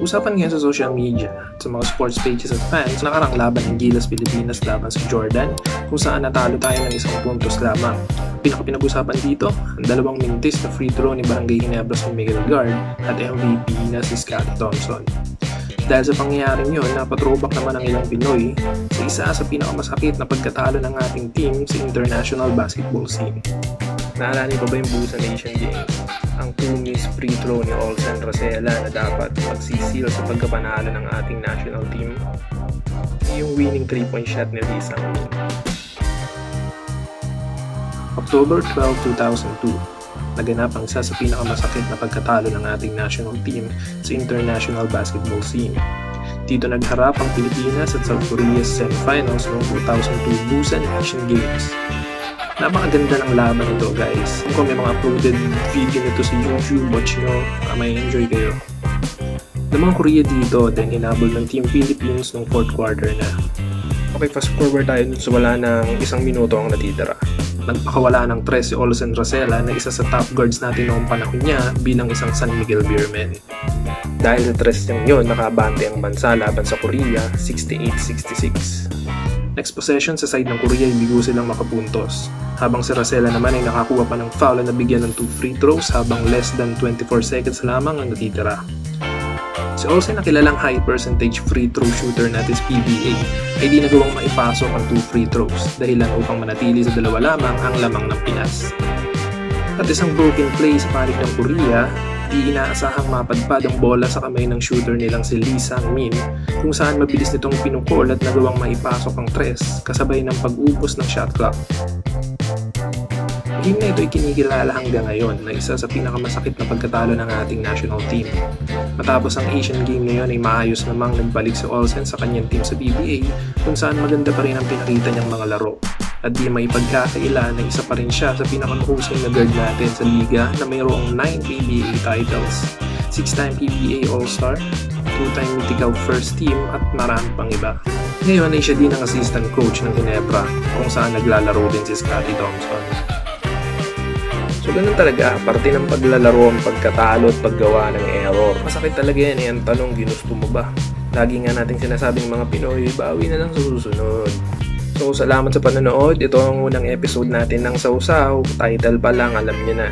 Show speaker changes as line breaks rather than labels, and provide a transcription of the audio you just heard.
Usapan ngayon sa social media at sa mga sports pages at fans nakarang laban ng Gilas Pilipinas laban sa Jordan kung saan natalo tayo ng 1 puntos lamang. Pinag-usapan dito ang 2 mintis na free throw ni Barangay Ginebra si Miguel Guard at MVP na si Scottie Thompson. Dahil sa pangyayaring yun, napatrobak naman ang ilang Pinoy sa isa sa pinakamasakit na pagkatalo ng ating team sa international basketball scene. Naalala niyo pa ba yung Busan Asian Games? Ang 2-miss free throw ni Olsen Rosella na dapat magsisil sa pagkapanalo ng ating national team. Yung winning 3-point shot ni Lee Sang-min. October 12, 2002, naganap ang isa sa pinakamasakit na pagkatalo ng ating national team sa international basketball scene. Dito nagharap ang Pilipinas at South Korea sa semifinals noong 2002 Busan Asian Games. Napakaganda ng laban ito guys. Kung may mga uploaded video nito sa YouTube, watch nyo, may enjoy kayo. Namang Korea dito, then hinabol ng Team Philippines noong 4th quarter na. Okay, fast forward tayo dun sa wala ng 1 minuto ang natitira. Nagpakawala ng 3 si Olsen Rosella na isa sa top guards natin noong panahon niya bilang isang San Miguel Beerman. Dahil sa 3 niyang yun, nakabante ang bansa laban sa Korea, 68-66. Next possession sa side ng Korea, ibigo silang makapuntos. Habang si Rosella naman ay nakakuha pa ng foul na nabigyan ng 2 free throws habang less than 24 seconds lamang ang natitira. Si Olsen na kilalang high percentage free throw shooter natin sa PBA ay di nagawang maipasok ang 2 free throws dahilan upang manatili sa 2 lamang ang lamang ng Pinas. At isang broken play sa panig ng Korea, di inaasahang mapadpad ang bola sa kamay ng shooter nilang si Lee Sang-min kung saan mabilis nitong pinukol at nagawang maipasok ang 3 kasabay ng pag-ubos ng shot clock. Game na ito ay kinikilala hanggang ngayon na isa sa pinakamasakit na pagkatalo ng ating national team. Matapos ang Asian Game ngayon ay maayos namang nagbalik si Olsen sa kanyang team sa PBA kung saan maganda pa rin ang pinakita niyang mga laro. At di may pagkakaila na isa pa rin siya sa pinakamahusay na guard natin sa liga na mayroong 9 PBA titles, 6-time PBA All-Star, 2-time Mythical First Team at marami pang iba. Ngayon ay siya din ang assistant coach ng Ginebra kung saan naglalaro din si Scottie Thompson. So ganun talaga, parte ng paglalaro ang pagkatalo at paggawa ng error. Masakit talaga yan, ang tanong, ginusto mo ba? Lagi nga nating sinasabing mga Pinoy, bawi na lang sa susunod. So salamat sa panonood, ito ang unang episode natin ng Sausaw, title pa lang alam niyo na.